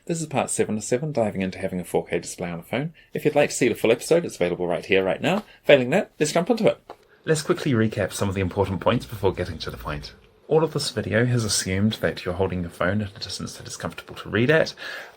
This is part 7 of 7, diving into having a 4K display on a phone. If you'd like to see the full episode, it's available right here, right now. Failing that, let's jump into it. Let's quickly recap some of the important points before getting to the point. All of this video has assumed that you're holding your phone at a distance that is comfortable to read at.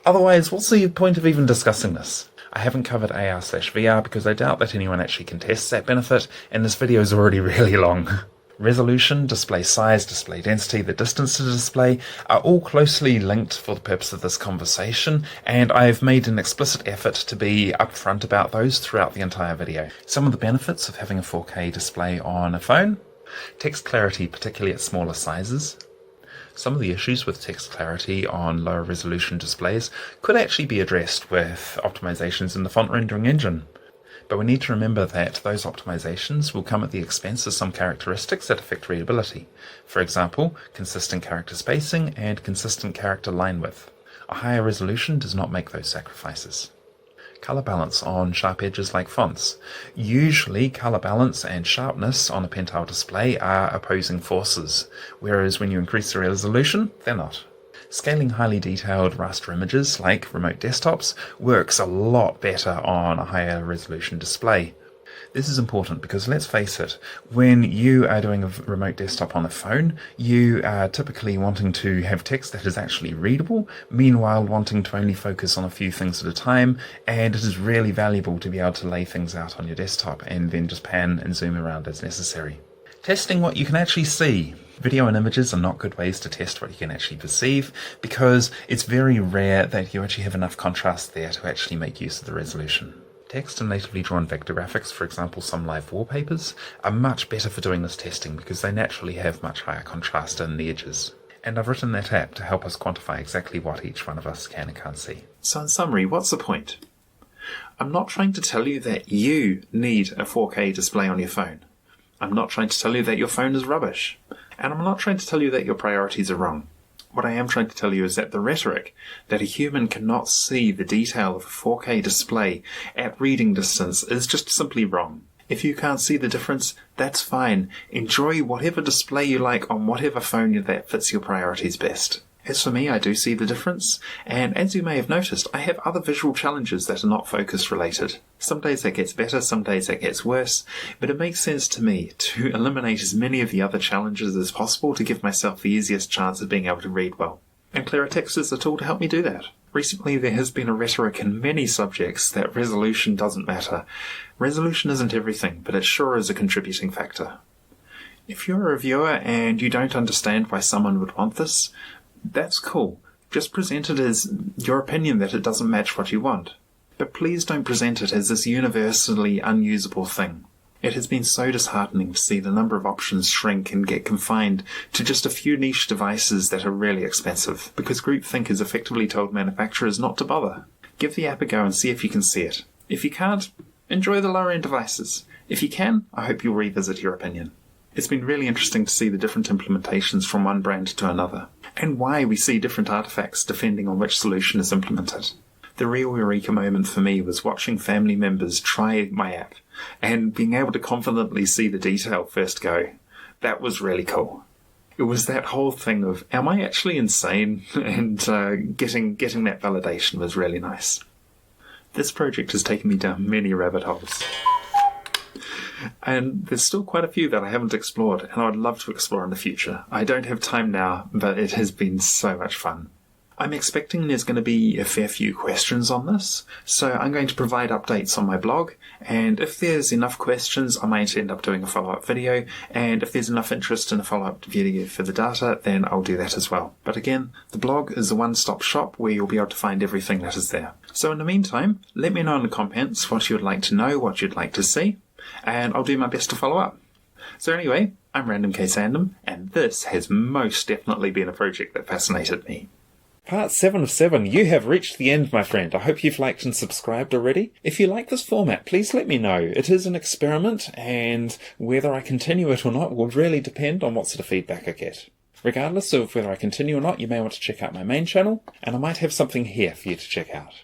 Otherwise, what's the point of even discussing this? I haven't covered AR/VR because I doubt that anyone actually contests that benefit, and this video is already really long. Resolution, display size, display density, the distance to the display are all closely linked for the purpose of this conversation, and I've made an explicit effort to be upfront about those throughout the entire video. Some of the benefits of having a 4K display on a phone: text clarity, particularly at smaller sizes. Some of the issues with text clarity on lower resolution displays could actually be addressed with optimizations in the font rendering engine. But we need to remember that those optimizations will come at the expense of some characteristics that affect readability. For example, consistent character spacing and consistent character line width. A higher resolution does not make those sacrifices. Color balance on sharp edges like fonts. Usually, color balance and sharpness on a Pentile display are opposing forces, whereas when you increase the resolution, they're not. Scaling highly detailed raster images, like remote desktops, works a lot better on a higher resolution display. This is important because, let's face it, when you are doing a remote desktop on a phone, you are typically wanting to have text that is actually readable, meanwhile wanting to only focus on a few things at a time, and it is really valuable to be able to lay things out on your desktop and then just pan and zoom around as necessary. Testing what you can actually see. Video and images are not good ways to test what you can actually perceive, because it's very rare that you actually have enough contrast there to actually make use of the resolution. Text and natively drawn vector graphics, for example some live wallpapers, are much better for doing this testing because they naturally have much higher contrast in the edges. And I've written that app to help us quantify exactly what each one of us can and can't see. So in summary, what's the point? I'm not trying to tell you that you need a 4K display on your phone. I'm not trying to tell you that your phone is rubbish. And I'm not trying to tell you that your priorities are wrong. What I am trying to tell you is that the rhetoric that a human cannot see the detail of a 4K display at reading distance is just simply wrong. If you can't see the difference, that's fine. Enjoy whatever display you like on whatever phone that fits your priorities best. As for me, I do see the difference, and as you may have noticed, I have other visual challenges that are not focus related. Some days that gets better, some days that gets worse, but it makes sense to me to eliminate as many of the other challenges as possible to give myself the easiest chance of being able to read well. And Claratext is a tool to help me do that. Recently there has been a rhetoric in many subjects that resolution doesn't matter. Resolution isn't everything, but it sure is a contributing factor. If you're a reviewer and you don't understand why someone would want this, that's cool. Just present it as your opinion that it doesn't match what you want. But please don't present it as this universally unusable thing. It has been so disheartening to see the number of options shrink and get confined to just a few niche devices that are really expensive, because groupthink has effectively told manufacturers not to bother. Give the app a go and see if you can see it. If you can't, enjoy the lower-end devices. If you can, I hope you'll revisit your opinion. It's been really interesting to see the different implementations from one brand to another, and why we see different artifacts depending on which solution is implemented. The real eureka moment for me was watching family members try my app, and being able to confidently see the detail first go. That was really cool. It was that whole thing of, am I actually insane? And getting that validation was really nice. This project has taken me down many rabbit holes. And there's still quite a few that I haven't explored, and I would love to explore in the future. I don't have time now, but it has been so much fun. I'm expecting there's going to be a fair few questions on this, so I'm going to provide updates on my blog, and if there's enough questions, I might end up doing a follow-up video, and if there's enough interest in a follow-up video for the data, then I'll do that as well. But again, the blog is a one-stop shop where you'll be able to find everything that is there. So in the meantime, let me know in the comments what you would like to know, what you'd like to see, and I'll do my best to follow up. So anyway, I'm Random K Sandom, and this has most definitely been a project that fascinated me. Part 7 of 7, you have reached the end, my friend. I hope you've liked and subscribed already. If you like this format, please let me know. It is an experiment, and whether I continue it or not will really depend on what sort of feedback I get. Regardless of whether I continue or not, you may want to check out my main channel, and I might have something here for you to check out.